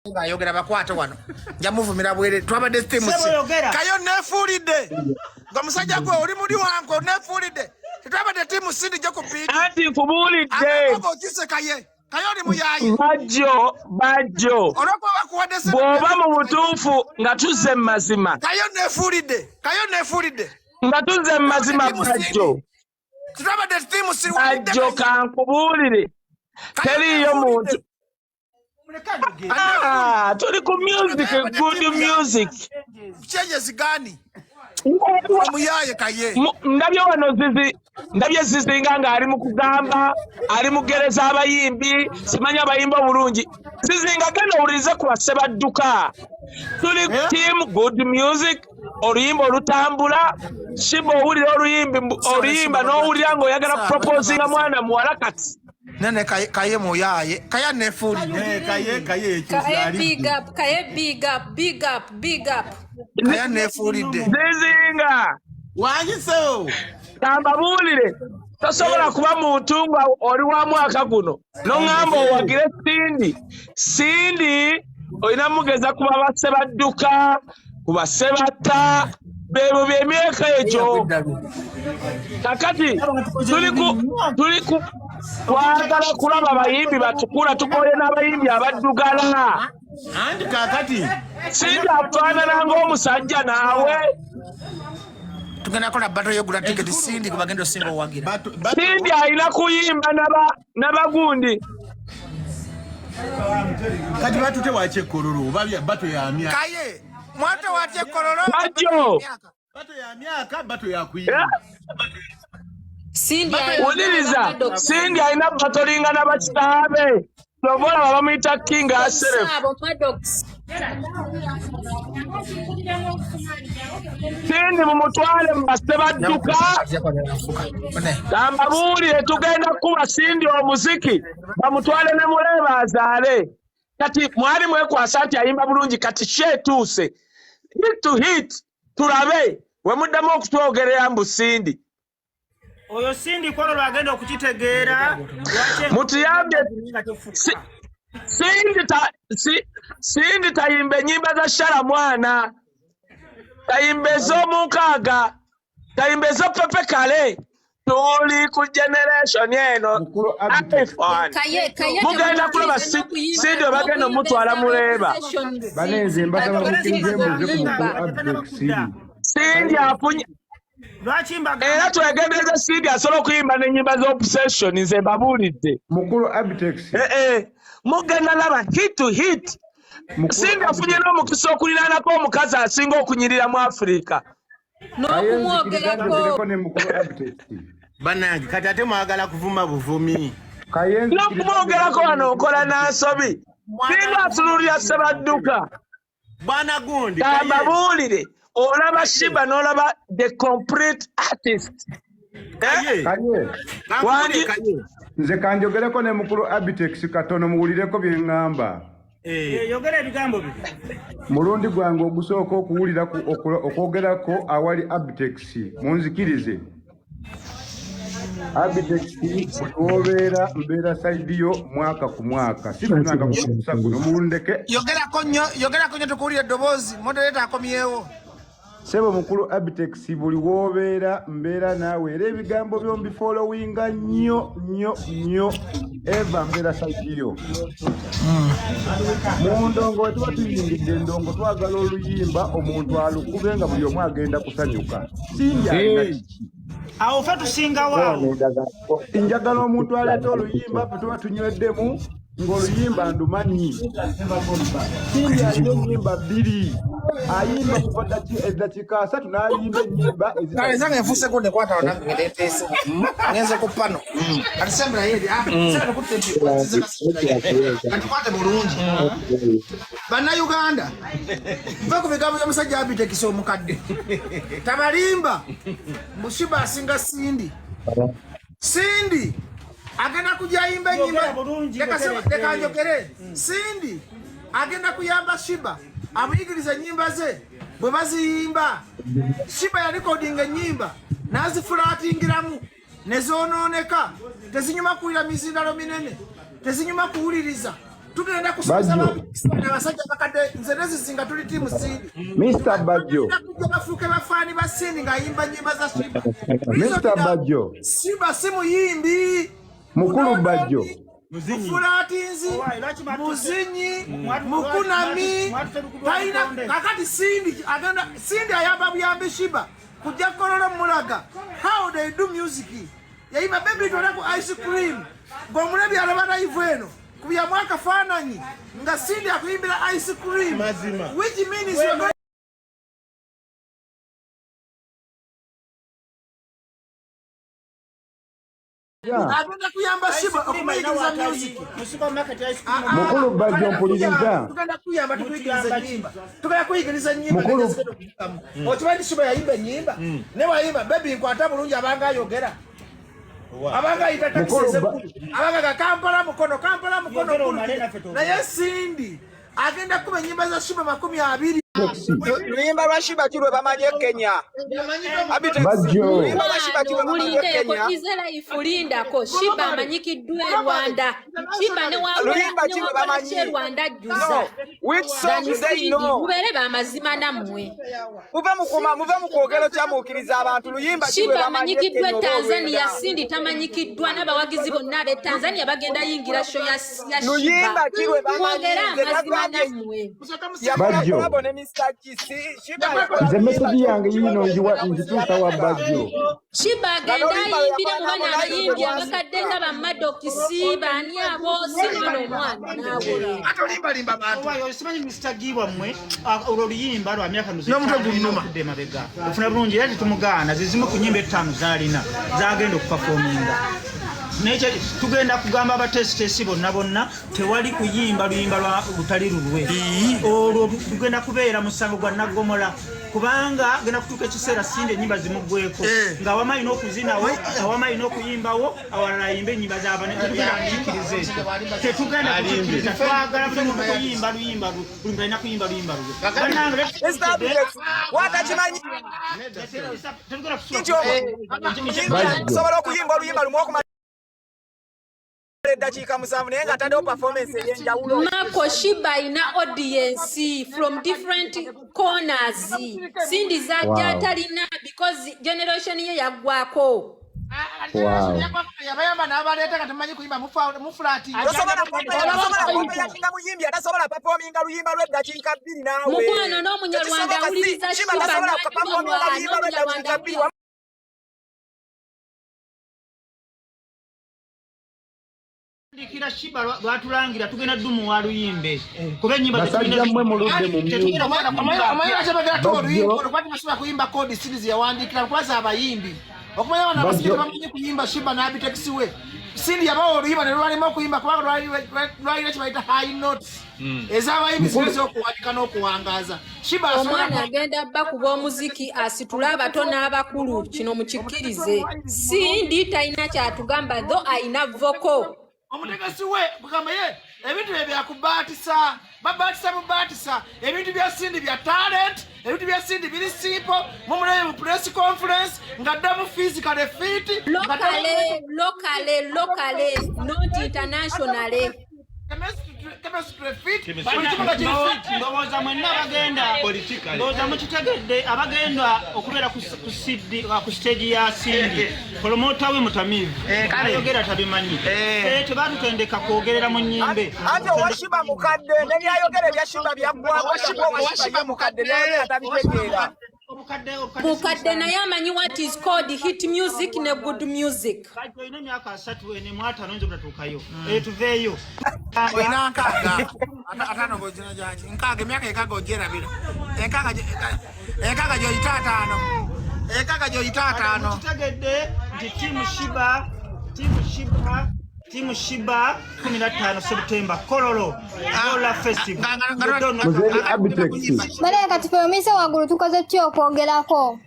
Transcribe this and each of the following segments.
Yogera bakwate wano. Njamuvumira bwere twabadde team si. Kayo nefuulidde. Nga musajja gwe oli muli wango nefuulidde. Twabadde team si ndije kupita. Ati nfubuulidde. Abo kise kaye. Kayo ni muyayi. Bajjo. Oloko bakuwadde se. Bwoba mu butuufu nga tuzze mu mazima. Kayo nefuulidde. Nga tuzze mu mazima Bajjo. Twabadde team si. Bajjo kankubuulire. Teriyo muntu. Tuli ku music, good music. Changes gani? Muyaye kaye. Ndabyo wano ndabye zizinga nga ali mu kugamba, ali mu gereza abayimbi, simanya abayimba bulungi. Zizinga gano owulirize ku Basebadduka. Tuli team good music, oluyimba olutambula, Sheebah owulira oluyimba n'owulira ng'oyagala proposinga mwana muwala kati. Nene kaye muyaye kaya nefuulidde kaye big up kaya nefuulidde zizinga wanyiso tamba buulire tosobola kuba muntu nga oli wa mwaka guno n'oŋŋamba owagire sindi olina mugeza kuba Basebadduka ku Basebatta bebo byemyaka egyo kakati tuli ku twagala kulaba abayimbi batukula tukoye n'abayimbi abaddugala anti kakati sindi afaanana ng'omusajja naawe tugenda kola battle yogula ticket sindi kubagenda osinga owagira sindi alina kuyimba n'abagundi kati batute wakyekololo bato ya myaka kaye mwata wakyekololo Bajjo bato ya myaka bato ya kuyimba Uliriza, Sindi alina batolinga na bakitaabe. Lobola bamuyita King Aseref. Sindi mumutwale mu Basebadduka. Gamba buulire tugenda kuba Sindi omuziki. Bamutwale ne Muleba azaale. Kati mwali mwekwasa nti ayimba bulungi kati sheetuuse. Hit to hit. Tulabe. We muddamu okutwogerera mbu Sindi. Oyo Sindi kwalo lwagenda okukitegeera mutuyambye Sindi tayimba ennyimba za Shala mwana tayimba ez'omukaaga tayimba ez'Pepe Kale tuli ku generation eno mugenda kulaba Sindi obagenda omutwala Muleba Sindi afunye era twegendereza Sindi asobola okuyimba n'ennyimba z'obsession nze mbabuulidde mukulu Abitex mugenda laba hit to hit Sindi afunye n'omukisa okuliraanako omukazi asinga okunyirira mu Afrika n'okumwogerako ne mukulu Abitex banange kati ate mwagala kuvuma buvumi n'okumwogerako wano okola n'ansobi Sindi atunulira Sebadduka bwana gundi kambabuulire olaba Sheebah n'olaba the complete artist. Nze kanjogereko ne mukulu Abitex katono muwulireko bye ŋŋamba. Yogera ebigambo byo. Mulundi gwange ogusooka okuwulira okwogerako awali Abitex munzikirize. Abitex obeera mbeera saidiyo mwaka ku mwaka. Sikunanga kukusa guno muwulindeke. Yogerako nnyo tukuwulira eddoboozi moderator akomyewo. Sebo mukulu Abitex buli wobeera mbeera naawe era ebigambo byombi followinga nnyo eva mbeera saidiyo mu ndongo we tuba tuyingidde endongo twagala oluyimba omuntu alukube nga buli omu agenda kusanyuka Sindi alina kiki awo fe tusingawo njagala omuntu aleeta oluyimba fe tuba tunyweddemu ng'oluyimba ndumanyi Sindi alina ennyimba bbiri ayimba kuva eddakiika 3 n'ayimba ennyimba ezange enfuuse kunde kwata nange ngedeeteese ngenze ku pano kati sembera yeri sembera kutte kati kwate bulungi bannayuganda mve ku bigambo by'omusajja Abitex omukadde tabalimba mbu Sheebah asinga Sindi agenda kujayimba ennyimba leka njogere Sindi agenda kuyamba Sheebah amuyigiriza ennyimba ze bwe baziyimba Sheebah yalikodinga ennyimba n'azifulaatingiramu ne zoonooneka tezinyuma kuwulira mizindalo minene tezinyuma kuwuliriza tugenda kusomesa abasajja bakadde nze nezisinga tuli tiimu Sindi. Mr. Bajjo. Bafuuke bafaani ba Sindi ng'ayimba nnyimba za Sheebah. Mr. Bajjo. Sheebah si muyimbi. Mukulu Bajjo. Fulatinzi, muzinyi, mukunami, taina kakati Sindi ayamba buyambi Sheebah. Kujja kololo mulaga. How they do music. Yayimba baby tole ku ice cream. Ng'omulabi alaba live eno. Kuya mwaka fananyi nga Sindi akuyimbira ice cream. Which means you're going agenda kuyamba Sheebah okumayigiriza music. Mukulu Bajjo mpuliriza. Tugenda kuyamba tukuyigiriza nyimba. Tugenda kuyigiriza nyimba. Okimanyi Sheebah yayimba nyimba. Ne wayimba baby nkwata bulungi abanga ayogera. Abanga itatakiseze abanga Kampala mukono naye Sindi agenda kuba nyimba za Sheebah 20. Luyimba lwa Sheebah kirwe bamanyi Kenya. Abitex. Luyimba lwa Sheebah kirwe bamanyi Kenya. Ifulindako Sheebah amanyikiddwa e Rwanda. Sheebah ne wa Rwanda juza. Which songs they know? Mubere bamazima nammwe. Muve mu kwogero kyamuukiriza abantu. Luyimba kirwe Sheebah bamanyi amanyikiddwa Kenya. Tanzania, Sindi tamanyikiddwa n'abawagizi bonna ab'e Tanzania bagenda yingira show ya Sheebah. Luyimba kirwe bamanyi. Mwogera amazima nammwe. Bajjo. Nze message yange yino nzituusa wa Bajjo. Sheebah agenda ayimbire mu bana abayimbi abakadde nga bammadokisi bani abo singino omwana naawe. Atolimbalimba bantu. Oyo simanyi Mr. Gibwa mmwe olwo luyimba lwa myaka kudde mabega. Ofuna bulungi era tumugaana zizimu ku nyimba 5 zalina zagenda okuperforminga. Nekyo tugenda kugamba abatesitesi bonna tewali kuyimba luyimba lwa butali lulwe. Olwo tugenda kubeera musango gwa Nagomola kubanga genda kutuuka ekiseera Sindi ennyimba zimuggweko nga awamanyi n'okuzinawo awamanyi n'okuyimbawo awalala ayimba ennyimba z'abanekiriza ekyo tetugenda kukikkiriza twagala kuyimba luyimba alina kuyimba luyimba lulwe watakimanyi nsobola okuyimba oluyimba lumu okumala eddakiika 7 naye nga taddewo performance ey'enjawulo. Mako Sheebah ina audience from different corners. Sindi zajja atalina because generation ye yaggwako. Yabayamba n'abaleeta nga temanyi kuyimba mufulati. Tosobola kumpeyinga muyimbi atasobola performinga luyimba lw'eddakiika 2 naawe. Mukwano n'omunyarwanda awuliriza Sheebah n'omunyarwanda. Ndikira Sheebah lwatulangira tugenda ddumu wa luyimbe kuba ennyimba basajja mmwe muludde mu myuga. Amanyi akyebagera tu oluyimba olwati basobola kuyimba kodi series yawandiikira kubaza abayimbi okumanya bana abasajja bamanyi kuyimba Sheebah n'Abitex we Sindi yabawa oluyimba ne lwalima okuyimba kubanga lwalina kyebayita high notes ez'abayimbi ziweze okuwandika n'okuwangaaza. Sheebah omwana agenda bakuba omuziki asitule abato n'abakulu kino mukikkirize. Sindi talina kyatugamba tho ayina voko. Omutegesi we kugamba ye ebintu byakubaatisa babaatisa ebintu bya Sindi bya talent ebintu bya Sindi biri simple mumulaye mu press conference ngaddamu physically fit locally not internationally. Ndowooza mwenna ndowooza mukitegedde abagenda okubeera ku stage ya Sindi promota we mutamivu ayogera tabimanyi tebatutendeka kwogerera mu nnyimbe ate owa Sheebah mukadde ne byayogera ebya Sheebah byaggwako Sheebah mukadde naye atabitegeera. Mukadde naye amanyi what is called hit music ne good music. Olina emyaka 3 mu 5 nzo tutatuukayo tuveeyo. Olina nkaaga atano gojina janji nkaaga emyaka ekaga ogyerabira enkaaga gyoyita ataano. Tutegedde nti tiimu Sheebah 15 September Kololo Gola Festival. Bale kati promise wagulu tukoze ki okwogerako.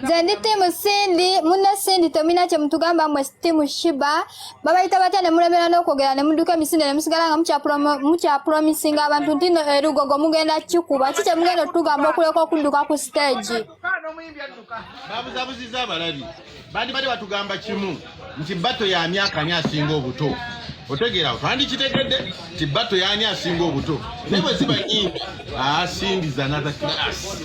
Nze ndi tiimu Sindi munne Sindi tomina kye mutugamba mwe tiimu Sheebah babayita batya ne mulemera n'okwogera ne mudduka emisinde ne musigala nga mukya promisinga abantu nti erugogo mugenda kikuba kikye mugenda otugamba okuleka okudduka ku stage. Babuzabuziza abalabi bandi batugamba kimu nti bato ya myaka 4 asinga obuto otegeera twandikitegedde kibato yani asinga obuto naye bwe ziba nyingi asingiza another class